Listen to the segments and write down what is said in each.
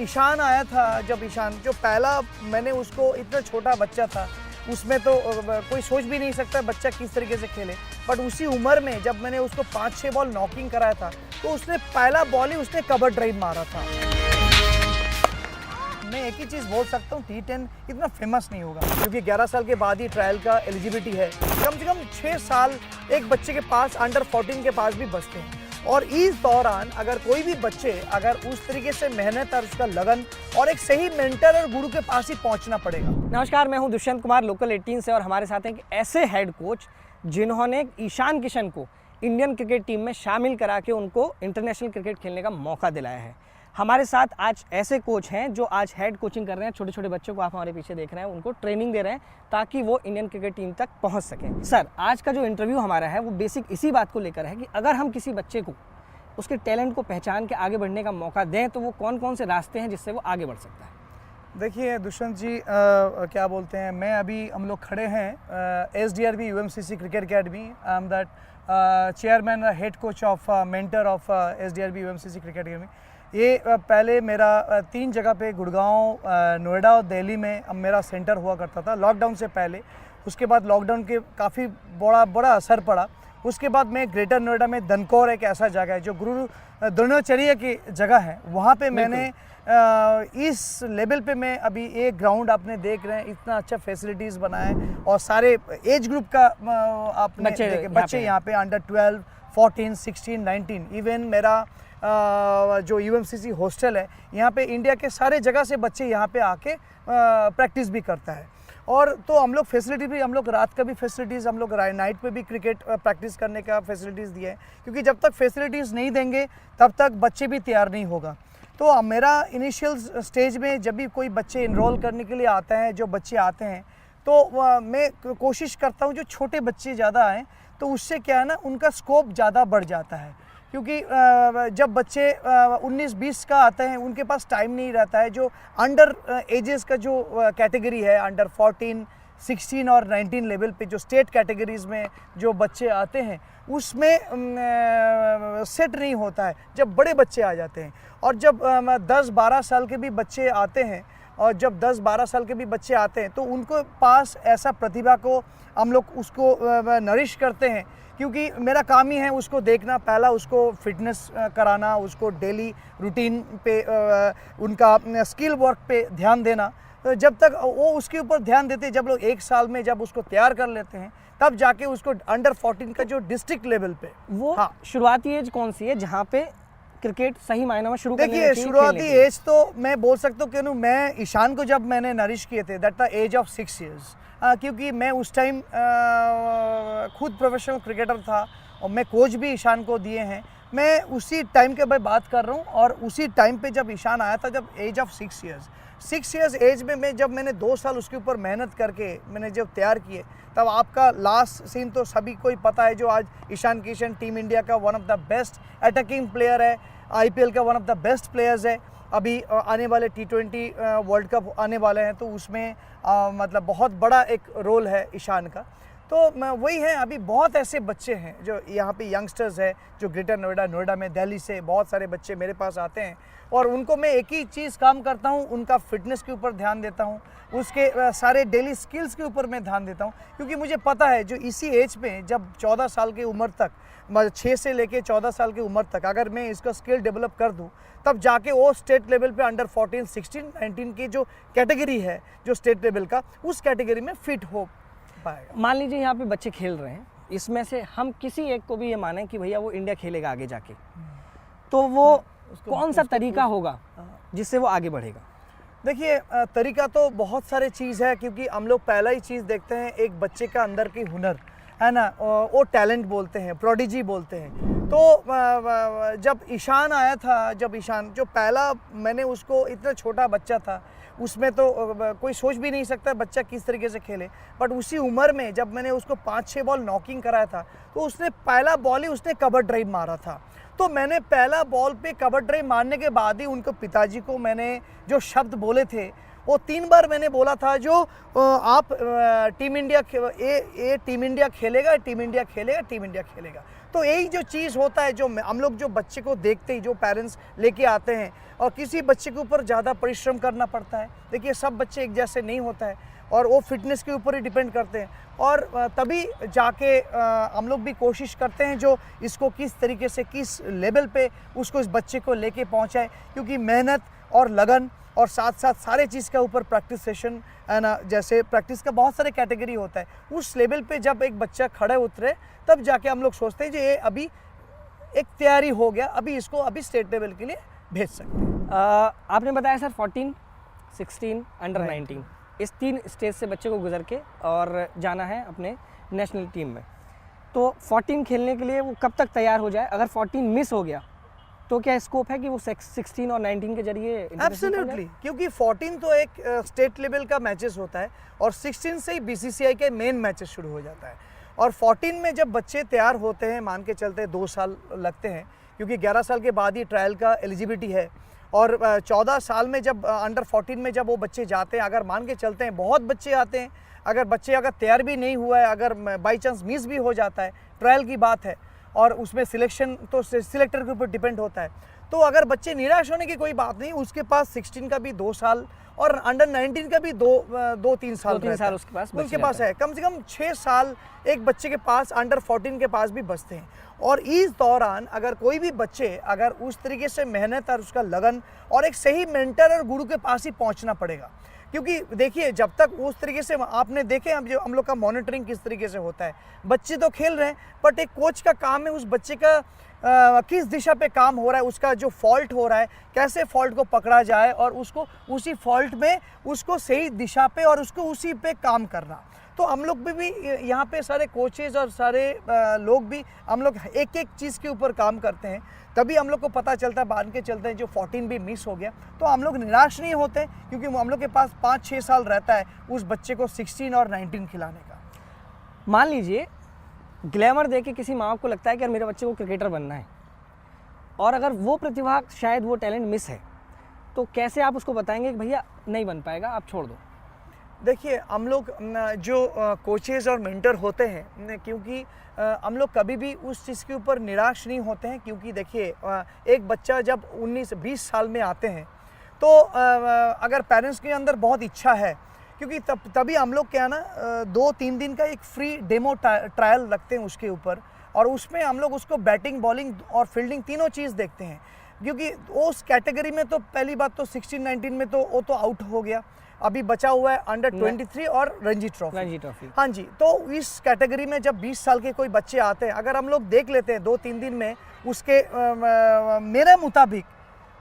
ईशान आया था, जब ईशान जो पहला मैंने उसको, इतना छोटा बच्चा था, उसमें तो कोई सोच भी नहीं सकता बच्चा किस तरीके से खेले। बट उसी उम्र में जब मैंने उसको 5-6 बॉल नॉकिंग कराया था तो उसने पहला बॉल ही उसने कवर ड्राइव मारा था। मैं एक ही चीज़ बोल सकता हूँ, T10 इतना फेमस नहीं होगा क्योंकि 11 साल के बाद ही ट्रायल का एलिजिबिलिटी है। कम से कम 6 साल एक बच्चे के पास, अंडर 14 के पास भी बचते हैं। और इस दौरान अगर कोई भी बच्चे अगर उस तरीके से मेहनत और उसका लगन और एक सही मेंटर और गुरु के पास ही पहुंचना पड़ेगा। नमस्कार, मैं हूं दुष्यंत कुमार, लोकल 18 से, और हमारे साथ हैं ऐसे हेड कोच जिन्होंने ईशान किशन को इंडियन क्रिकेट टीम में शामिल करा के उनको इंटरनेशनल क्रिकेट खेलने का मौका दिलाया है। हमारे साथ आज ऐसे कोच हैं जो आज हेड कोचिंग कर रहे हैं। छोटे छोटे बच्चों को आप हमारे पीछे देख रहे हैं, उनको ट्रेनिंग दे रहे हैं ताकि वो इंडियन क्रिकेट टीम तक पहुंच सकें। सर, आज का जो इंटरव्यू हमारा है वो बेसिक इसी बात को लेकर है कि अगर हम किसी बच्चे को उसके टैलेंट को पहचान के आगे बढ़ने का मौका दें तो वो कौन कौन से रास्ते हैं जिससे वो आगे बढ़ सकता है। देखिए दुष्यंत जी, क्या बोलते हैं, मैं अभी हम लोग खड़े हैं SDRB UMCC cricket academy. I am that chairman head coach of mentor of SDRB UMCC cricket academy. ये पहले मेरा 3 जगह पे, गुड़गांव, नोएडा और दिल्ली में अब मेरा सेंटर हुआ करता था लॉकडाउन से पहले। उसके बाद लॉकडाउन के काफ़ी बड़ा असर पड़ा। उसके बाद मैं ग्रेटर नोएडा में दनकौर एक ऐसा जगह है जो गुरु द्रोणाचार्य की जगह है, वहाँ पे मैंने इस लेवल पे मैं अभी एक ग्राउंड आपने देख रहे हैं, इतना अच्छा फैसिलिटीज़ बनाए और सारे एज ग्रुप का आपने बच्चे यहाँ पे अंडर 12, 14, 16, 19, इवन मेरा जो UMCC हॉस्टल है, यहाँ पे इंडिया के सारे जगह से बच्चे यहाँ पे आके प्रैक्टिस भी करता है। और तो हम लोग फैसिलिटी भी, हम लोग रात का भी फैसिलिटीज़, हम लोग नाइट पे भी क्रिकेट प्रैक्टिस करने का फैसिलिटीज़ दिए हैं, क्योंकि जब तक फैसिलिटीज़ नहीं देंगे तब तक बच्चे भी तैयार नहीं होगा। तो मेरा इनिशियल स्टेज में जब भी कोई बच्चे इनरोल करने के लिए आता है, जो बच्चे आते हैं, तो मैं कोशिश करता हूँ जो छोटे बच्चे ज़्यादा आएँ, तो उससे क्या है ना, उनका स्कोप ज़्यादा बढ़ जाता है। क्योंकि जब बच्चे 19-20 का आते हैं, उनके पास टाइम नहीं रहता है। जो अंडर एजेस का जो कैटेगरी है, अंडर 14, 16 और 19 लेवल पे जो स्टेट कैटेगरीज़ में जो बच्चे आते हैं, उसमें सेट नहीं होता है जब बड़े बच्चे आ जाते हैं। और जब 10-12 साल के भी बच्चे आते हैं, और जब 10-12 साल के भी बच्चे आते हैं तो उनको पास ऐसा प्रतिभा को हम लोग उसको नरिश करते हैं, क्योंकि मेरा काम ही है उसको देखना, पहला उसको फिटनेस कराना, उसको डेली रूटीन पे उनका स्किल वर्क पे ध्यान देना। तो जब तक वो उसके ऊपर ध्यान देते हैं, जब लोग 1 साल में जब उसको तैयार कर लेते हैं, तब जाके उसको अंडर 14 का जो डिस्ट्रिक्ट लेवल पे वो शुरुआती एज कौन सी है जहाँ पे क्रिकेट सही मायने में शुरू करने देखिए, शुरुआती एज तो मैं बोल सकता हूँ कि मैं ईशान को जब मैंने नरिश किए थे, that the age of 6 years, क्योंकि मैं उस टाइम खुद प्रोफेशनल क्रिकेटर था और मैं कोच भी ईशान को दिए हैं। मैं उसी टाइम के बात कर रहा हूँ, और उसी टाइम पे जब ईशान आया था, जब एज ऑफ 6 ईयर्स एज में जब मैंने 2 साल उसके ऊपर मेहनत करके मैंने जब तैयार किए, तब आपका लास्ट सीन तो सभी को ही पता है, जो आज ईशान किशन टीम इंडिया का one of the best attacking player है, IPL का one of the best players है। अभी आने वाले T20 वर्ल्ड कप आने वाले हैं, तो उसमें मतलब बहुत बड़ा एक रोल है ईशान का। तो वही है, अभी बहुत ऐसे बच्चे हैं जो यहाँ पे यंगस्टर्स है, जो ग्रेटर नोएडा में, दिल्ली से बहुत सारे बच्चे मेरे पास आते हैं, और उनको मैं एक ही चीज़ काम करता हूँ, उनका फिटनेस के ऊपर ध्यान देता हूँ, उसके सारे डेली स्किल्स के ऊपर मैं ध्यान देता हूँ। क्योंकि मुझे पता है जो इसी एज में, जब 14 साल की उम्र तक, 6 से लेके 14 साल की उम्र तक अगर मैं इसका स्किल डेवलप कर दूँ, तब जाके वो स्टेट लेवल पे अंडर 14, 16, 19 की जो कैटेगरी है, जो स्टेट लेवल का, उस कैटेगरी में फिट हो पाएगा। मान लीजिए यहाँ पे बच्चे खेल रहे हैं, इसमें से हम किसी एक को भी ये माने कि भैया वो इंडिया खेलेगा आगे जाके, तो वो कौन सा तरीका होगा जिससे वो आगे बढ़ेगा? देखिए, तरीका तो बहुत सारे चीज़ है, क्योंकि हम लोग पहला ही चीज़ देखते हैं एक बच्चे का अंदर की हुनर है ना, वो टैलेंट बोलते हैं, प्रोडिजी बोलते हैं। तो जब ईशान आया था, जब ईशान जो पहला मैंने उसको, इतना छोटा बच्चा था, उसमें तो कोई सोच भी नहीं सकता बच्चा किस तरीके से खेले। बट उसी उम्र में जब मैंने उसको 5-6 बॉल नॉकिंग कराया था, तो उसने पहला बॉल ही उसने कवर ड्राइव मारा था। तो मैंने पहला बॉल पे कवर ड्राइव मारने के बाद ही उनको, पिताजी को मैंने जो शब्द बोले थे, वो 3 बार मैंने बोला था, जो आप टीम इंडिया टीम इंडिया खेलेगा, टीम इंडिया खेलेगा, टीम इंडिया खेलेगा। तो यही जो चीज़ होता है, जो हम लोग जो बच्चे को देखते ही जो पेरेंट्स लेके आते हैं, और किसी बच्चे के ऊपर ज़्यादा परिश्रम करना पड़ता है। देखिए सब बच्चे एक जैसे नहीं होता है और वो फिटनेस के ऊपर ही डिपेंड करते हैं, और तभी जाके हम लोग भी कोशिश करते हैं जो इसको किस तरीके से किस लेवल पे उसको इस बच्चे को लेके पहुंचाए, क्योंकि मेहनत और लगन और साथ साथ सारे चीज़ के ऊपर प्रैक्टिस सेशन है ना, जैसे प्रैक्टिस का बहुत सारे कैटेगरी होता है, उस लेवल पे जब एक बच्चा खड़े उतरे तब जाके हम लोग सोचते हैं कि ये अभी एक तैयारी हो गया, अभी इसको अभी स्टेट लेवल के लिए भेज सकते हैं। आपने बताया सर 14, 16, अंडर 19 इस 3 स्टेज से बच्चे को गुजर के और जाना है अपने नेशनल टीम में। तो 14 खेलने के लिए वो कब तक तैयार हो जाए? अगर 14 मिस हो गया तो क्या स्कोप है कि वो 16 और 19 के जरिए? एब्सोल्युटली, क्योंकि 14 तो एक स्टेट लेवल का मैचेस होता है और 16 से ही बीसीसीआई के मेन मैचेस शुरू हो जाता है। और 14 में जब बच्चे तैयार होते हैं, मान के चलते 2 साल लगते हैं, क्योंकि 11 साल के बाद ही ट्रायल का एलिजिबिलिटी है, और 14 साल में जब अंडर 14 में जब वो बच्चे जाते हैं, अगर मान के चलते हैं बहुत बच्चे आते हैं, अगर बच्चे अगर तैयार भी नहीं हुआ है, अगर बाई चांस मिस भी हो जाता है, ट्रायल की बात है और उसमें सिलेक्शन तो सिलेक्टर के ऊपर डिपेंड होता है, तो अगर बच्चे निराश होने की कोई बात नहीं, उसके पास 16 का भी 2 साल और अंडर 19 का भी 2-3 साल उसके पास है। कम से कम 6 साल एक बच्चे के पास अंडर 14 के पास भी बचते हैं। और इस दौरान अगर कोई भी बच्चे अगर उस तरीके से मेहनत और उसका लगन और एक सही मेंटर और गुरु के पास ही पहुंचना पड़ेगा, क्योंकि देखिए जब तक उस तरीके से आपने देखे हम लोग का मॉनिटरिंग किस तरीके से होता है, बच्चे तो खेल रहे हैं बट एक कोच का काम है उस बच्चे का किस दिशा पे काम हो रहा है, उसका जो फॉल्ट हो रहा है कैसे फॉल्ट को पकड़ा जाए और उसको उसी फॉल्ट में उसको सही दिशा पे और उसको उसी पे काम करना। तो हम लोग भी यहाँ पे सारे कोचेज़ और सारे लोग भी हम लोग एक एक चीज़ के ऊपर काम करते हैं, तभी हम लोग को पता चलता है, बांध के चलते हैं जो 14 भी मिस हो गया तो हम लोग निराश नहीं होते, क्योंकि हम लोग के पास 5-6 साल रहता है उस बच्चे को 16 और 19 खिलाने का। मान लीजिए ग्लैमर देख के किसी माँ को लगता है कि यार मेरे बच्चे को क्रिकेटर बनना है, और अगर वो प्रतिभा शायद वो टैलेंट मिस है, तो कैसे आप उसको बताएंगे कि भैया नहीं बन पाएगा, आप छोड़ दो? देखिए हम लोग जो कोचेज़ और मेंटर होते हैं, क्योंकि हम लोग कभी भी उस चीज़ के ऊपर निराश नहीं होते हैं, क्योंकि देखिए एक बच्चा जब 19-20 साल में आते हैं तो अगर पेरेंट्स के अंदर बहुत इच्छा है, क्योंकि तभी हम लोग क्या ना 2-3 दिन का एक फ्री डेमो ट्रायल रखते हैं उसके ऊपर, और उसमें हम लोग उसको बैटिंग बॉलिंग और फील्डिंग तीनों चीज़ देखते हैं, क्योंकि उस कैटेगरी में तो पहली बात तो 16-19 में तो वो तो आउट हो गया, अभी बचा हुआ है अंडर 23 और रणजी ट्रॉफी। हाँ जी, तो इस कैटेगरी में जब 20 साल के कोई बच्चे आते हैं, अगर हम लोग देख लेते हैं 2-3 दिन में उसके मेरे मुताबिक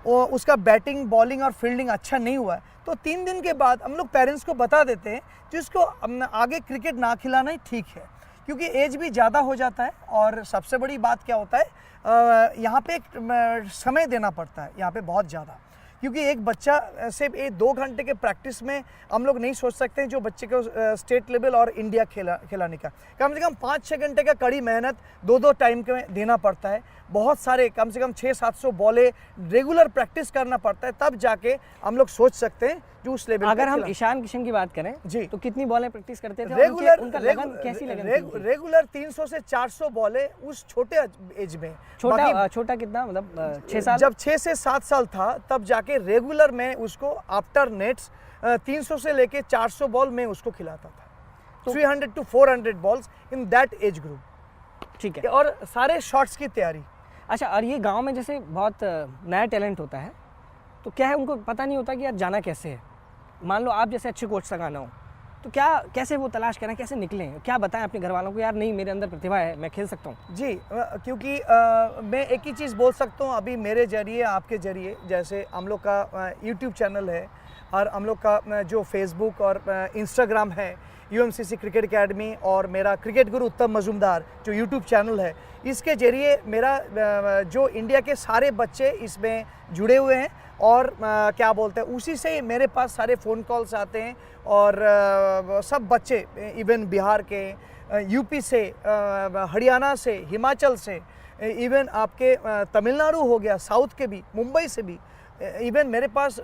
वो उसका बैटिंग बॉलिंग और फील्डिंग अच्छा नहीं हुआ है, तो 3 दिन के बाद हम लोग पेरेंट्स को बता देते हैं कि उसको आगे क्रिकेट ना खिलाना ही ठीक है, क्योंकि एज भी ज़्यादा हो जाता है। और सबसे बड़ी बात क्या होता है, यहाँ पे एक समय देना पड़ता है यहाँ पे बहुत ज़्यादा, क्योंकि एक बच्चा सिर्फ 2 घंटे के प्रैक्टिस में हम लोग नहीं सोच सकते हैं जो बच्चे को स्टेट लेवल और इंडिया खिलाने का, कम से कम 5-6 घंटे का कड़ी मेहनत 2-2 टाइम के देना पड़ता है, बहुत सारे कम से कम 600-700 बॉलें रेगुलर प्रैक्टिस करना पड़ता है, तब जाके हम लोग सोच सकते हैं जो उस लेवल। अगर हम ईशान किशन की बात करें जी, तो कितनी बॉलें प्रैक्टिस करते थे? रेगुलर उनका लगन कैसी लगन थी? रेगुलर 300 से 400 बॉलें उस छोटे एज में। छोटा कितना, मतलब 6 साल? जब 6 से 7 साल था तब जाके रेगुलर में उसको आफ्टर नेट्स 300 से लेके 400 बॉल में उसको खिलाता था, तो 300 to 400 balls in that age group. ठीक है, और सारे शॉट्स की तैयारी। अच्छा, और ये गांव में जैसे बहुत नया टैलेंट होता है, तो क्या है उनको पता नहीं होता कि यार जाना कैसे है? मान लो आप जैसे अच्छे कोच लगाना हो, तो क्या कैसे वो तलाश करें, कैसे निकलें, क्या बताएं अपने घर वालों को, यार नहीं मेरे अंदर प्रतिभा है, मैं खेल सकता हूँ? जी, क्योंकि मैं एक ही चीज़ बोल सकता हूँ, अभी मेरे जरिए आपके जरिए, जैसे हम लोग का यूट्यूब चैनल है और हम लोग का जो फेसबुक और इंस्टाग्राम है UMCC क्रिकेट एकेडमी, और मेरा क्रिकेट गुरु उत्तम मजूमदार जो यूट्यूब चैनल है, इसके जरिए मेरा जो इंडिया के सारे बच्चे इसमें जुड़े हुए हैं, और क्या बोलते हैं उसी से मेरे पास सारे फ़ोन कॉल्स आते हैं, और सब बच्चे इवन बिहार के, यूपी से, हरियाणा से, हिमाचल से, इवन आपके तमिलनाडु हो गया, साउथ के भी, मुंबई से भी, इवन मेरे पास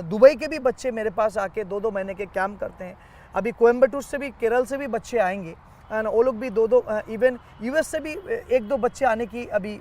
दुबई के भी बच्चे मेरे पास आके 2-2 महीने के कैंप करते हैं। अभी कोयम्बटूर से भी, केरल से भी बच्चे आएंगे, एंड वो लोग भी दो इवन यूएस से भी 1-2 बच्चे आने की अभी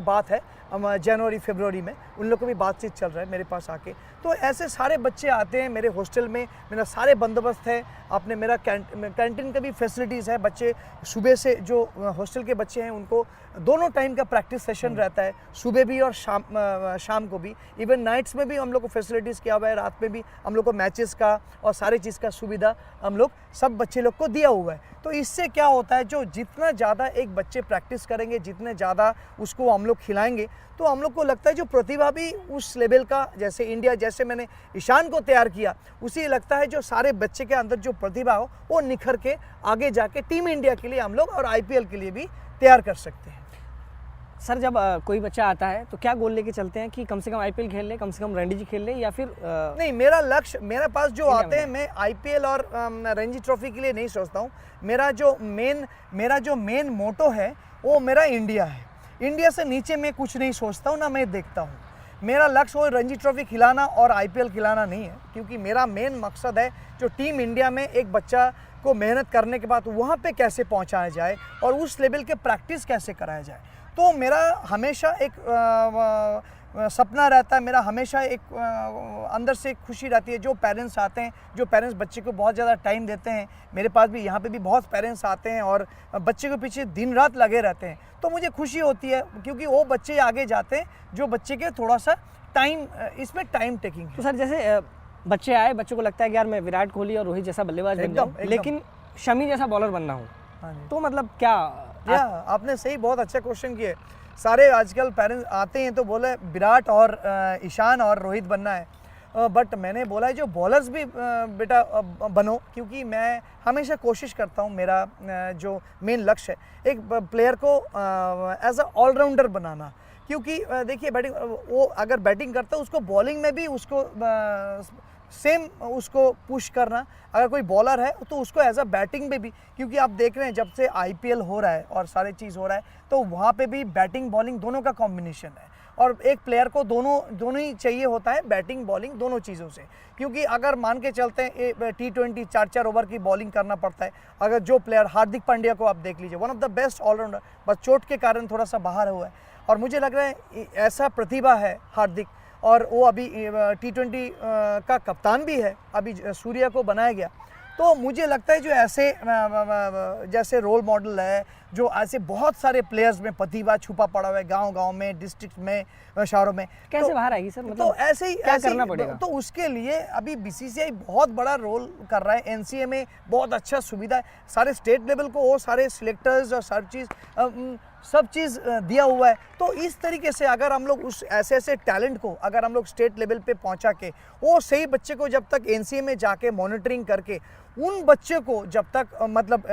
बात है जनवरी फरवरी में, उन लोग को भी बातचीत चल रहा है मेरे पास आके। तो ऐसे सारे बच्चे आते हैं मेरे हॉस्टल में, मेरा सारे बंदोबस्त है, आपने मेरा कैंटीन का भी फैसिलिटीज़ है। बच्चे सुबह से जो हॉस्टल के बच्चे हैं उनको दोनों टाइम का प्रैक्टिस सेशन रहता है, सुबह भी और शाम को भी। इवन नाइट्स में भी हम लोग को फैसिलिटीज़ किया हुआ है, रात में भी हम लोग को मैचेस का और सारी चीज़ का सुविधा हम लोग सब बच्चे लोग को दिया हुआ है। तो इससे क्या होता है, जो जितना ज़्यादा एक बच्चे प्रैक्टिस करेंगे, जितने ज़्यादा उसको हम लोग खिलाएंगे, तो हम लोग को लगता है जो प्रतिभा भी उस लेवल का, जैसे इंडिया जैसे मैंने ईशान को तैयार किया, उसी लगता है जो सारे बच्चे के अंदर जो प्रतिभा हो वो निखर के आगे जाके टीम इंडिया के लिए हम लोग और आईपीएल के लिए भी तैयार कर सकते हैं। सर जब कोई बच्चा आता है तो क्या गोल लेके चलते हैं कि कम से कम आईपीएल खेल ले, कम से कम रणजी खेल ले, या फिर नहीं, मेरा लक्ष्य, मेरे पास जो आते हैं, मैं आईपीएल और रणजी ट्रॉफी के लिए नहीं सोचता हूँ। मेरा जो मेन मोटो है वो मेरा इंडिया है। इंडिया से नीचे मैं कुछ नहीं सोचता हूँ, ना मैं देखता हूँ। मेरा लक्ष्य वो रणजी ट्रॉफी खिलाना और आईपीएल खिलाना नहीं है, क्योंकि मेरा मेन मकसद है जो टीम इंडिया में एक बच्चा को मेहनत करने के बाद वहाँ पे कैसे पहुँचाया जाए और उस लेवल के प्रैक्टिस कैसे कराया जाए। तो मेरा हमेशा एक सपना रहता है, मेरा हमेशा एक अंदर से खुशी रहती है। जो पेरेंट्स आते हैं, जो पेरेंट्स बच्चे को बहुत ज़्यादा टाइम देते हैं, मेरे पास भी यहाँ पे भी बहुत पेरेंट्स आते हैं और बच्चे के पीछे दिन रात लगे रहते हैं, तो मुझे खुशी होती है, क्योंकि वो बच्चे आगे जाते हैं जो बच्चे के थोड़ा सा टाइम, इसमें टाइम टेकिंग है। तो सर जैसे बच्चे आए, बच्चों को लगता है कि यार मैं विराट कोहली और रोहित जैसा बल्लेबाज बन जाऊं, लेकिन शमी जैसा बॉलर बनना हूँ, तो मतलब क्या? आपने सही, बहुत अच्छा क्वेश्चन किया। सारे आजकल पेरेंट्स आते हैं तो बोले विराट और ईशान और रोहित बनना है, बट मैंने बोला है जो बॉलर्स भी बेटा बनो, क्योंकि मैं हमेशा कोशिश करता हूँ, मेरा जो मेन लक्ष्य है एक प्लेयर को एज अ ऑलराउंडर बनाना। क्योंकि देखिए, बैटिंग वो अगर बैटिंग करता है उसको बॉलिंग में भी उसको सेम उसको पुश करना, अगर कोई बॉलर है तो उसको एज अ बैटिंग में भी, क्योंकि आप देख रहे हैं जब से आईपीएल हो रहा है और सारे चीज़ हो रहा है, तो वहाँ पे भी बैटिंग बॉलिंग दोनों का कॉम्बिनेशन है, और एक प्लेयर को दोनों ही चाहिए होता है, बैटिंग बॉलिंग दोनों चीज़ों से। क्योंकि अगर मान के चलते हैं T20 4-4 ओवर की बॉलिंग करना पड़ता है। अगर जो प्लेयर, हार्दिक पांड्या को आप देख लीजिए, one of the best allrounder, बस चोट के कारण थोड़ा सा बाहर हुआ है, और मुझे लग रहा है ऐसा प्रतिभा है हार्दिक, और वो अभी T20 का कप्तान भी है, अभी सूर्या को बनाया गया। तो मुझे लगता है जो ऐसे जैसे रोल मॉडल है, जो ऐसे बहुत सारे प्लेयर्स में प्रतिभा छुपा पड़ा हुआ है, गांव-गांव में, डिस्ट्रिक्ट में, शहरों में, कैसे बाहर आएगी सर? मतलब तो ऐसे ही क्या करना पड़ेगा? तो उसके लिए अभी बीसीसीआई बहुत बड़ा रोल कर रहा है, एनसीए में बहुत अच्छा सुविधा है, सारे स्टेट लेवल को वो सारे सिलेक्टर्स और सब चीज़ दिया हुआ है। तो इस तरीके से अगर हम लोग उस ऐसे टैलेंट को अगर हम लोग स्टेट लेवल पे पहुंचा के, वो सही बच्चे को जब तक एनसीए में जाके मॉनिटरिंग करके, उन बच्चे को जब तक मतलब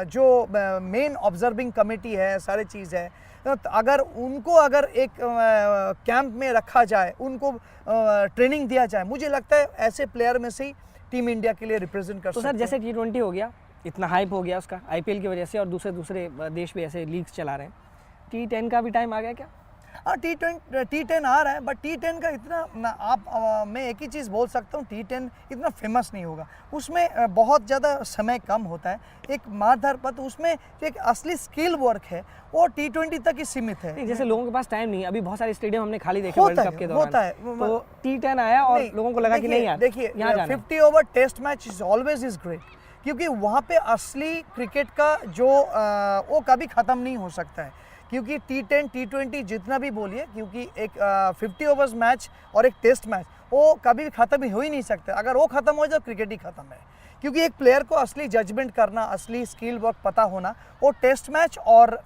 जो मेन ऑब्जर्विंग कमेटी है, सारी चीज़ है, अगर उनको अगर एक कैंप में रखा जाए, उनको ट्रेनिंग दिया जाए, मुझे लगता है ऐसे प्लेयर में से ही टीम इंडिया के लिए रिप्रेजेंट कर सकते हैं। तो सर जैसे T20 हो गया, इतना हाइप हो गया उसका आईपीएल की वजह से, और दूसरे देश भी ऐसे लीग्स चला रहे हैं, T10 का भी टाइम आ गया क्या? हाँ, T10 आ रहा है, बट T10 का इतना मैं एक ही चीज़ बोल सकता हूँ, T10 इतना फेमस नहीं होगा, उसमें बहुत ज़्यादा समय कम होता है, एक मारधार पर, तो उसमें एक असली स्किल वर्क है वो T20 तक ही सीमित है। जैसे लोगों के पास टाइम नहीं है, अभी बहुत सारे स्टेडियम हमने खाली देखे वर्ल्ड कप के दौरान, होता है, तो T10 आया और लोगों को लगा कि नहीं यार, देखिए 50 over test match is always is great, क्योंकि वहाँ पे असली क्रिकेट का जो वो कभी ख़त्म नहीं हो सकता है, क्योंकि T10 T20 जितना भी बोलिए, क्योंकि एक 50 ओवर्स मैच और एक टेस्ट मैच वो कभी भी ख़त्म ही हो ही नहीं सकता। अगर वो ख़त्म हो जाए तो क्रिकेट ही ख़त्म है, क्योंकि एक प्लेयर को असली जजमेंट करना, असली स्किल वर्क पता होना, वो टेस्ट मैच और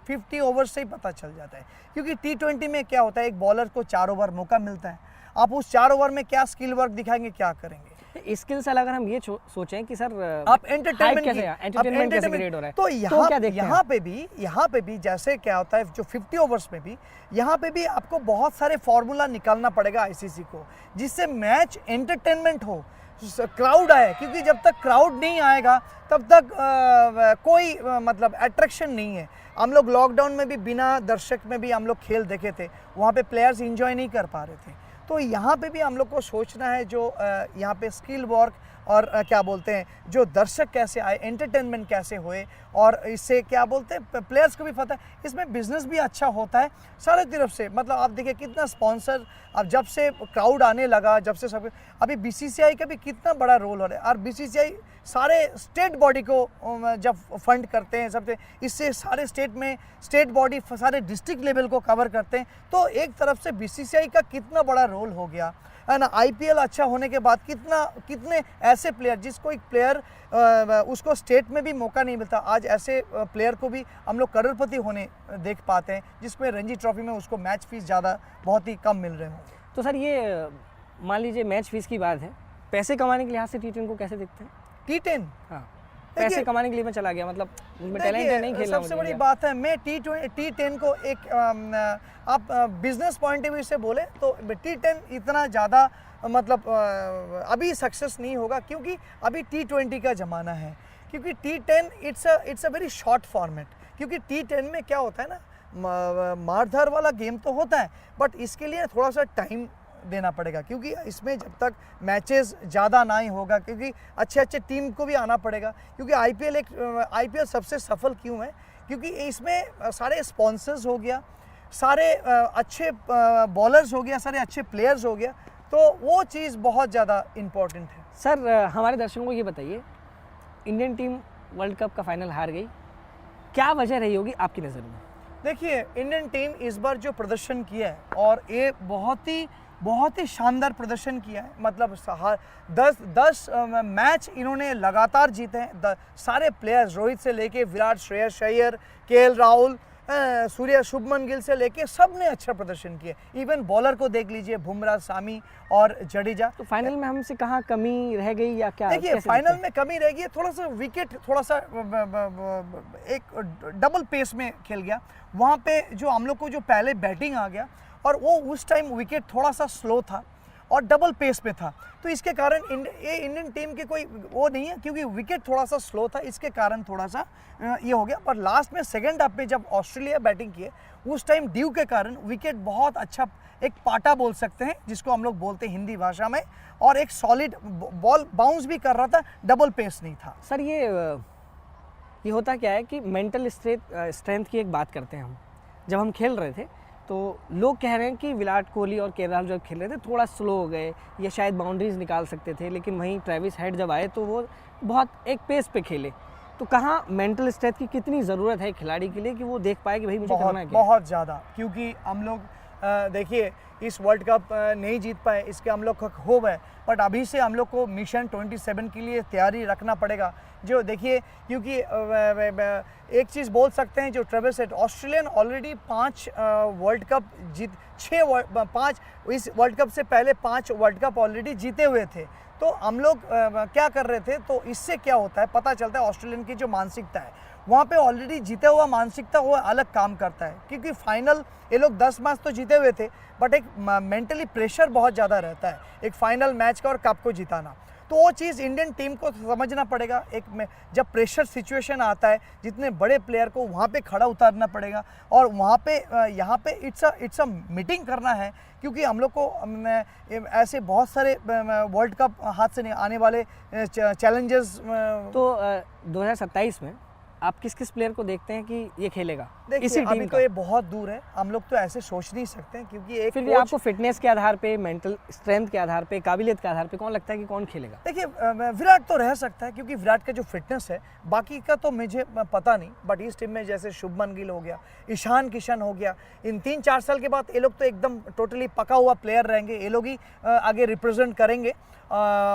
50 ओवर्स से ही पता चल जाता है। क्योंकि T20 में क्या होता है, एक बॉलर को 4 ओवर मौका मिलता है, आप उस 4 ओवर में क्या स्किल वर्क दिखाएंगे, क्या करेंगे। स्किल से अगर हम ये सोचें कि सर आप एंटरटेनमेंट कैसे क्रिएट हो रहा है, तो यहाँ पे भी जैसे क्या होता है, जो 50 ओवर्स में भी यहाँ पे भी आपको बहुत सारे फॉर्मूला निकालना पड़ेगा आईसीसी को, जिससे मैच एंटरटेनमेंट हो, क्राउड आए, क्योंकि जब तक क्राउड नहीं आएगा तब तक कोई मतलब अट्रैक्शन नहीं है। हम लोग लॉकडाउन में भी बिना दर्शक में भी हम लोग खेल देखे थे, वहाँ पे प्लेयर्स एंजॉय नहीं कर पा रहे थे। तो यहाँ पे भी हम लोग को सोचना है, जो यहाँ पे स्किल वर्क और क्या बोलते हैं जो दर्शक कैसे आए, एंटरटेनमेंट कैसे हुए, और इससे क्या बोलते हैं प्लेयर्स को भी पता है इसमें बिजनेस भी अच्छा होता है सारे तरफ से। मतलब आप देखिए कितना स्पॉन्सर, अब जब से क्राउड आने लगा, जब से सब, अभी बीसीसीआई का भी कितना बड़ा रोल हो रहा है, और बीसीसीआई सारे स्टेट बॉडी को जब फंड करते हैं सबसे, इससे सारे स्टेट में स्टेट बॉडी सारे डिस्ट्रिक्ट लेवल को कवर करते हैं, तो एक तरफ से बीसीसीआई का कितना बड़ा रोल हो गया है ना। आईपीएल अच्छा होने के बाद कितने ऐसे प्लेयर, जिसको एक प्लेयर उसको स्टेट में भी मौका नहीं मिलता, आज ऐसे प्लेयर को भी हम लोग करोड़पति होने देख पाते हैं, जिसमें रणजी ट्रॉफी में उसको मैच फीस ज़्यादा बहुत ही कम मिल रहे हों। तो सर ये मान लीजिए मैच फीस की बात है, पैसे कमाने के लिहाज से टी10 को कैसे देखते हैं? T10 हाँ, पैसे कमाने के लिए मैं चला गया, मतलब उसमें टैलेंट है, नहीं खेलना सबसे बड़ी बात है, मैं T10 को एक आप बिजनेस पॉइंट ऑफ व्यू से बोले तो T10 इतना ज़्यादा मतलब अभी सक्सेस नहीं होगा, क्योंकि अभी T20 का ज़माना है, क्योंकि T10 it's a very short format. क्योंकि T10 में क्या होता है ना, मारधार वाला गेम तो होता है, बट इसके लिए थोड़ा सा टाइम देना पड़ेगा, क्योंकि इसमें जब तक मैचेस ज़्यादा ना ही होगा, क्योंकि अच्छे टीम को भी आना पड़ेगा। क्योंकि आईपीएल सबसे सफल क्यों है, क्योंकि इसमें सारे स्पॉन्सर्स हो गया, सारे अच्छे बॉलर्स हो गया, सारे अच्छे प्लेयर्स हो गया, तो वो चीज़ बहुत ज़्यादा इम्पोर्टेंट है। सर हमारे दर्शकों को ये बताइए, इंडियन टीम वर्ल्ड कप का फाइनल हार गई, क्या वजह रही होगी आपकी नज़र में? देखिए, इंडियन टीम इस बार जो प्रदर्शन किया है, और ये बहुत ही शानदार प्रदर्शन किया है। मतलब 10 मैच इन्होंने लगातार जीते हैं। सारे प्लेयर्स, रोहित से लेके विराट, श्रेयस अय्यर, केएल राहुल, सूर्य, शुभमन गिल से लेके सब ने अच्छा प्रदर्शन किया। इवन बॉलर को देख लीजिए, बुमराह, सामी और जडेजा। तो फाइनल में हमसे कहाँ कमी रह गई या क्या? देखिए, फाइनल में कमी रह गई, थोड़ा सा विकेट थोड़ा सा एक डबल पेस में खेल गया। वहाँ पे जो हम लोग को जो पहले बैटिंग आ गया, और वो उस टाइम विकेट थोड़ा सा स्लो था और डबल पेस पे था, तो इसके कारण ये इंडियन टीम के कोई वो नहीं है, क्योंकि विकेट थोड़ा सा स्लो था, इसके कारण थोड़ा सा ये हो गया। पर लास्ट में सेकंड हाफ में जब ऑस्ट्रेलिया बैटिंग किए, उस टाइम ड्यू के कारण विकेट बहुत अच्छा, एक पाटा बोल सकते हैं जिसको हम लोग बोलते हैं हिंदी भाषा में, और एक सॉलिड बॉल बाउंस भी कर रहा था, डबल पेस नहीं था। सर ये होता क्या है कि मेंटल स्ट्रेंथ की एक बात करते हैं हम। जब हम खेल रहे थे तो लोग कह रहे हैं कि विराट कोहली और केएल राहुल जब खेल रहे थे थोड़ा स्लो हो गए, या शायद बाउंड्रीज निकाल सकते थे, लेकिन वहीं ट्रेविस हेड जब आए तो वो बहुत एक पेस पे खेले। तो कहाँ मेंटल स्ट्रेंथ की कितनी ज़रूरत है खिलाड़ी के लिए कि वो देख पाए कि भाई मुझे करना है क्या? बहुत ज़्यादा, क्योंकि हम लोग देखिए इस वर्ल्ड कप नहीं जीत पाए, इसके हम लोग का खूब है, बट अभी से हम लोग को मिशन 27 के लिए तैयारी रखना पड़ेगा। जो देखिए, क्योंकि एक चीज़ बोल सकते हैं, जो Travis Head, Australian already 5 world cup जीत, 5 इस वर्ल्ड कप से पहले 5 वर्ल्ड कप ऑलरेडी जीते हुए थे। तो हम लोग क्या कर रहे थे, तो इससे क्या होता है पता चलता है, ऑस्ट्रेलियन की जो मानसिकता है वहाँ पे ऑलरेडी जीता हुआ मानसिकता वो अलग काम करता है। क्योंकि फाइनल ये लोग 10 मैच तो जीते हुए थे, बट एक मेंटली प्रेशर बहुत ज़्यादा रहता है एक फाइनल मैच का और कप को जिताना। तो वो चीज़ इंडियन टीम को समझना पड़ेगा। एक में जब प्रेशर सिचुएशन आता है, जितने बड़े प्लेयर को वहाँ पे खड़ा उतारना पड़ेगा, और वहाँ पे यहाँ पे इट्स अ मीटिंग करना है, क्योंकि हम लोग को ऐसे बहुत सारे वर्ल्ड कप हाथ से नहीं आने वाले चैलेंजेस। तो 2027 में आप किस किस प्लेयर को देखते हैं कि ये खेलेगा? देखिए, अभी तो ये बहुत दूर है, हम लोग तो ऐसे सोच नहीं सकते हैं, क्योंकि एक फिर भी आपको फिटनेस के आधार पे, मेंटल स्ट्रेंथ के आधार पे, काबिलियत के आधार पे कौन लगता है कि कौन खेलेगा? देखिए, विराट तो रह सकता है, क्योंकि विराट का जो फिटनेस है, बाकी का तो मुझे पता नहीं, बट इस टीम में जैसे शुभमन गिल हो गया, ईशान किशन हो गया, इन 3-4 साल के बाद ये लोग तो एकदम टोटली पका हुआ प्लेयर रहेंगे, ये लोग ही आगे रिप्रेजेंट करेंगे।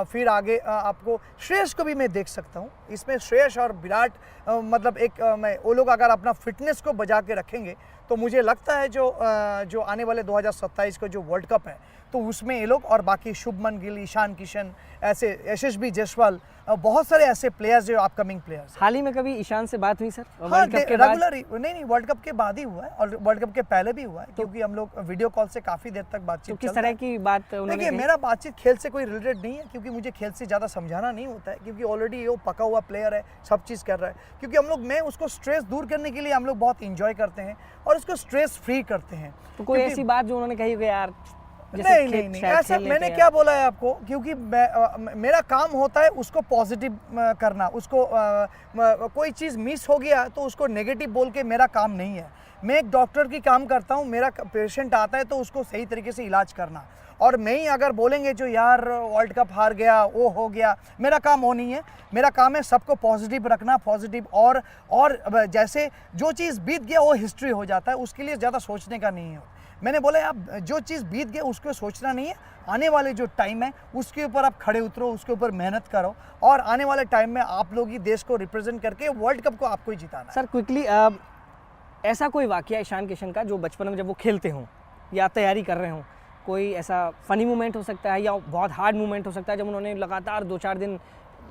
फिर आगे आपको श्रेयस को भी मैं देख सकता हूँ इसमें। श्रेयस और विराट मतलब एक वो लोग अगर अपना फिटनेस को बजा के रखेंगे, तो मुझे लगता है जो आने वाले 2027 का जो वर्ल्ड कप है, तो उसमें ये लोग और बाकी शुभमन गिल, ईशान किशन, ऐसे यशस्वी जायसवाल, बहुत सारे ऐसे प्लेयर्स जो अपकमिंग प्लेयर्स। हाल ही में कभी ईशान से बात हुई सर? हाँ, रेगुलर नहीं, वर्ल्ड कप के बाद ही हुआ है, और वर्ल्ड कप के पहले भी हुआ है, क्योंकि हम लोग वीडियो कॉल से काफ़ी देर तक बातचीत। तो किस तरह की बात उन्होंने देखिए, मेरा बातचीत खेल से कोई रिलेटेड नहीं है, क्योंकि मुझे खेल से ज़्यादा समझाना नहीं होता है, क्योंकि ऑलरेडी वो पका हुआ प्लेयर है, सब चीज़ कर रहा है। क्योंकि मैं उसको स्ट्रेस दूर करने के लिए हम लोग बहुत इंजॉय करते हैं और उसको स्ट्रेस फ्री करते हैं। तो कोई ऐसी बात जो उन्होंने कही कि यार नहीं नहीं नहीं, ऐसा मैंने क्या बोला है आपको, क्योंकि मेरा काम होता है उसको पॉजिटिव करना, उसको कोई चीज़ मिस हो गया तो उसको नेगेटिव बोल के मेरा काम नहीं है। मैं एक डॉक्टर की काम करता हूँ, मेरा पेशेंट आता है तो उसको सही तरीके से इलाज करना, और मैं ही अगर बोलेंगे जो यार वर्ल्ड कप हार गया वो हो गया, मेरा काम वो नहीं है। मेरा काम है सबको पॉजिटिव रखना, पॉजिटिव, और जैसे जो चीज़ बीत गया वो हिस्ट्री हो जाता है, उसके लिए ज़्यादा सोचने का नहीं है। मैंने बोला आप जो चीज़ बीत गया उसको सोचना नहीं है, आने वाले जो टाइम है उसके ऊपर आप खड़े उतरो, उसके ऊपर मेहनत करो, और आने वाले टाइम में आप लोग ही देश को रिप्रेजेंट करके वर्ल्ड कप को आपको ही जिताना है। सर क्विकली, ऐसा कोई वाकया ईशान किशन का जो बचपन में जब वो खेलते हों या तैयारी कर रहे हों, कोई ऐसा फ़नी मोमेंट हो सकता है या बहुत हार्ड मोमेंट हो सकता है जब उन्होंने लगातार 2-4 दिन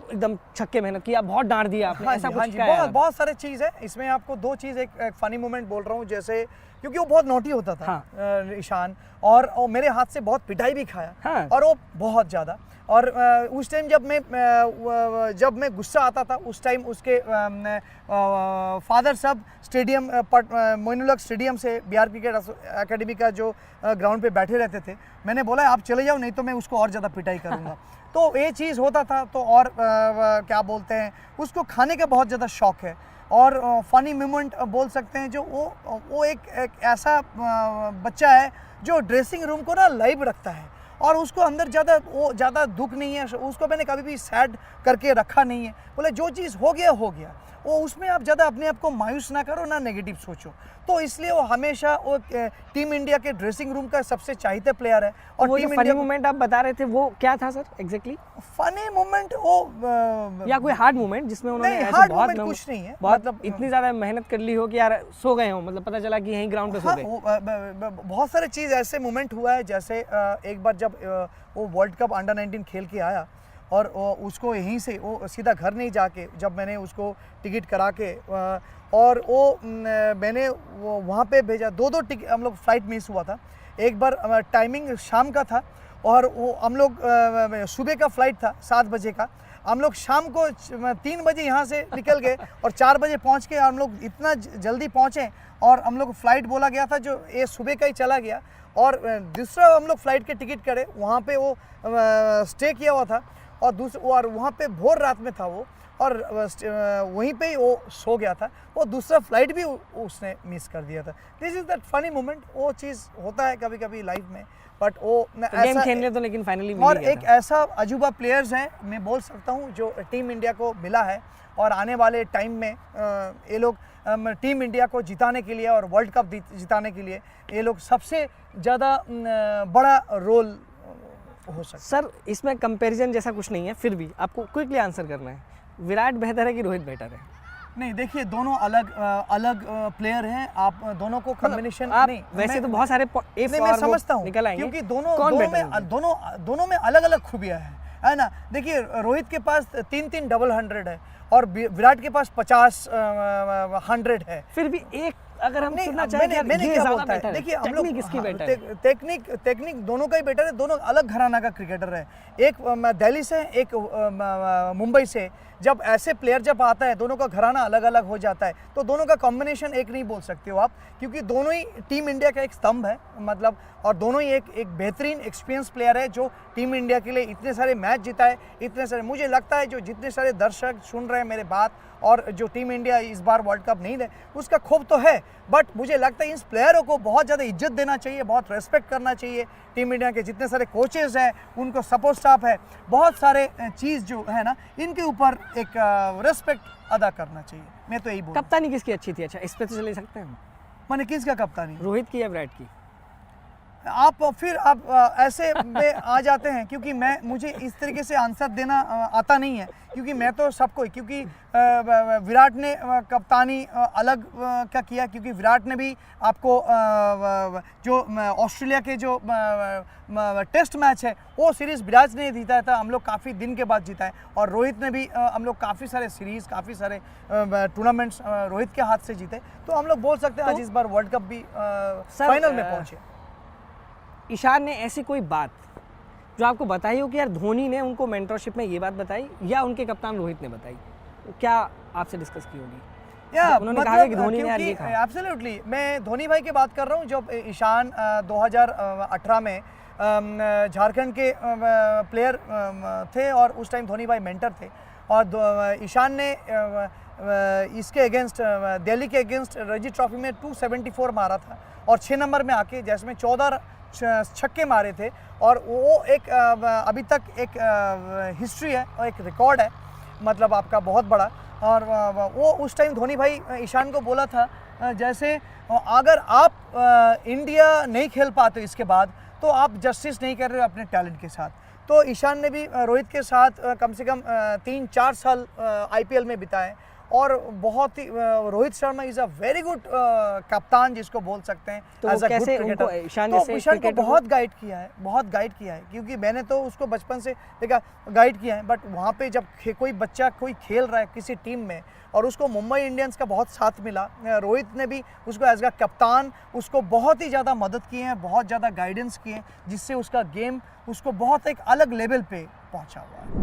एकदम छक्के मेहनत किया, बहुत डांट दिया आपने, हाँ ऐसा जी, कुछ हाँ जी, क्या है? बहुत सारे चीज़ है इसमें। आपको दो चीज़, एक फ़नी मोमेंट बोल रहा हूँ, जैसे क्योंकि वो बहुत नोटी होता था, हाँ। ईशान, और मेरे हाथ से बहुत पिटाई भी खाया, हाँ। और वो बहुत ज़्यादा। और उस टाइम जब मैं गुस्सा आता था, उस टाइम उसके फादर साहब स्टेडियम मोइनुल हक स्टेडियम से बिहार क्रिकेट एकेडमी का जो ग्राउंड पे बैठे रहते थे। मैंने बोला आप चले जाओ, नहीं तो मैं उसको और ज़्यादा पिटाई करूँगा। तो ये चीज़ होता था। तो और क्या बोलते हैं, उसको खाने का बहुत ज़्यादा शौक़ है, और फ़नी मोमेंट बोल सकते हैं जो वो एक ऐसा बच्चा है जो ड्रेसिंग रूम को ना लाइव रखता है, और उसको अंदर ज़्यादा दुख नहीं है, उसको मैंने कभी भी सैड करके रखा नहीं है। बोले जो चीज़ हो गया हो गया, वो उसमें आप ज़्यादा अपने आप को मायूस ना करो, ना नेगेटिव सोचो। तो इसलिए वो हमेशा वो टीम इंडिया के ड्रेसिंग रूम का सबसे चाहते प्लेयर है। और वो टीम जो फनी इंडिया मोमेंट आप बता रहे थे वो क्या था सर एग्जैक्टली? फनी मोमेंट वो या कोई हार्ड मोमेंट जिसमें उन्होंने नहीं, ऐसे हार्ड बहुत मोमेंट कुछ नहीं है, बहुत मतलब इतनी ज़्यादा मेहनत कर ली हो कि यार सो गए हो, मतलब पता चला कि यहीं ग्राउंड पे सो हाँ, गए। बहुत सारे चीज़ ऐसे मोमेंट हुआ है। जैसे एक बार जब वो वर्ल्ड कप अंडर 19 खेल के आया, और उसको यहीं से वो सीधा घर नहीं जाके, जब मैंने उसको टिकट करा के और मैंने वहाँ पे भेजा, दो टिकट हम लोग फ्लाइट मिस हुआ था। एक बार टाइमिंग शाम का था, और वो हम लोग सुबह का फ्लाइट था 7 बजे का। हम लोग शाम को 3 बजे यहाँ से निकल गए, और 4 बजे पहुँच के हम लोग इतना जल्दी पहुँचे, और हम लोग फ्लाइट बोला गया था जो ये सुबह का ही चला गया, और दूसरा हम लोग फ्लाइट के टिकट करे, वहाँ पे वो स्टे किया हुआ था, और वहाँ पे भोर रात में था वो, और वहीं पे ही वो सो गया था। वो दूसरा फ्लाइट भी उसने मिस कर दिया था। This is that funny moment. वो चीज़ होता है कभी कभी लाइफ में, बट वो गेम खेलने तो लेकिन फाइनली और एक ऐसा अजूबा प्लेयर्स है, मैं बोल सकता हूँ, जो टीम इंडिया को मिला है, और आने वाले टाइम में ये लोग टीम इंडिया को जिताने के लिए और वर्ल्ड कप जिताने के लिए ये लोग सबसे ज़्यादा बड़ा रोल हो सकता है। सर इसमें कंपैरिजन जैसा कुछ नहीं है, फिर भी आपको क्विकली आंसर करना है, विराट बेहतर है कि रोहित बेटर है? नहीं, देखिए दोनों अलग प्लेयर हैं। आप दोनों को कॉम्बिनेशन नहीं, वैसे तो बहुत सारे मैं समझता हूँ, क्योंकि दोनों में अलग अलग खूबियाँ है ना। देखिए रोहित के पास 3 डबल 100 है, और विराट के पास 50 100 है। फिर भी एक अगर हम सुनना चाहें, मैंने क्या बोलता है, देखिए हम लोग किसकी बेटर है? टेक्निक दोनों का ही बेटर है। दोनों अलग घराना का क्रिकेटर है, एक दिल्ली से, एक मुंबई से। जब ऐसे प्लेयर जब आता है, दोनों का घराना अलग अलग हो जाता है, तो दोनों का कॉम्बिनेशन एक नहीं बोल सकते हो आप, क्योंकि दोनों ही टीम इंडिया का एक स्तंभ है, मतलब, और दोनों ही एक बेहतरीन एक्सपीरियंस प्लेयर है, जो टीम इंडिया के लिए इतने सारे मैच जीता है। इतने सारे, मुझे लगता है जो जितने सारे दर्शक सुन रहे हैं मेरे बात, और जो टीम इंडिया इस बार वर्ल्ड कप नहीं ले, उसका खूब तो है, बट मुझे लगता है इन प्लेयरों को बहुत ज़्यादा इज्जत देना चाहिए, बहुत रेस्पेक्ट करना चाहिए। टीम इंडिया के जितने सारे कोचेज़ हैं, उनको सपोर्ट स्टाफ है, बहुत सारे चीज़ जो है ना, इनके ऊपर एक रेस्पेक्ट अदा करना चाहिए। मैं तो यही बोलूँ। कप्तानी किसकी अच्छी थी? अच्छा, इस पे तो चले सकते हैं, मैंने किसका कप्तानी, रोहित की या विराट की? आप ऐसे में आ जाते हैं, क्योंकि मुझे इस तरीके से आंसर देना आता नहीं है, क्योंकि मैं तो सबको, क्योंकि विराट ने कप्तानी अलग क्या किया, क्योंकि विराट ने भी आपको जो ऑस्ट्रेलिया के जो टेस्ट मैच है, वो सीरीज़ विराट ने जीता था, हम लोग काफ़ी दिन के बाद जीता है। और रोहित ने भी हम लोग काफ़ी सारे सीरीज़, काफ़ी सारे टूर्नामेंट्स रोहित के हाथ से जीते। तो हम लोग बोल सकते हैं आज इस बार वर्ल्ड कप भी फाइनल में पहुँचे। ईशान ने ऐसी कोई बात जो आपको बताई हो कि यार धोनी ने उनको मेंटरशिप में ये बात बताई, या उनके कप्तान रोहित ने बताई, क्या आपसे डिस्कस की होगी? या उन्होंने कहा कि धोनी ने यार ये कहा। एब्सोल्युटली, मैं धोनी भाई की बात कर रहा हूँ। जब ईशान 2018 में झारखंड के प्लेयर थे और उस टाइम धोनी भाई मेंटर थे। और ईशान ने इसके अगेंस्ट दिल्ली के अगेंस्ट रणजी ट्रॉफी में 274 मारा था और 6 नंबर में आके जिसमें 14 छक्के मारे थे। और वो एक अभी तक एक हिस्ट्री है और एक रिकॉर्ड है, मतलब आपका बहुत बड़ा। और वो उस टाइम धोनी भाई ईशान को बोला था जैसे अगर आप इंडिया नहीं खेल पाते इसके बाद तो आप जस्टिस नहीं कर रहे हो अपने टैलेंट के साथ। तो ईशान ने भी रोहित के साथ कम से कम 3-4 साल आईपीएल में बिताए और बहुत ही Rohit Sharma is a very good कप्तान जिसको बोल सकते हैं। तो वो कैसे उनको ईशान को बहुत गाइड किया है क्योंकि मैंने तो उसको बचपन से देखा, गाइड किया है। बट वहाँ पे जब कोई बच्चा कोई खेल रहा है किसी टीम में और उसको मुंबई इंडियंस का बहुत साथ मिला, रोहित ने भी उसको एज अ कप्तान उसको बहुत ही ज़्यादा मदद किए हैं, बहुत ज़्यादा गाइडेंस किए हैं, जिससे उसका गेम उसको बहुत एक अलग लेवल पे पहुँचा हुआ है।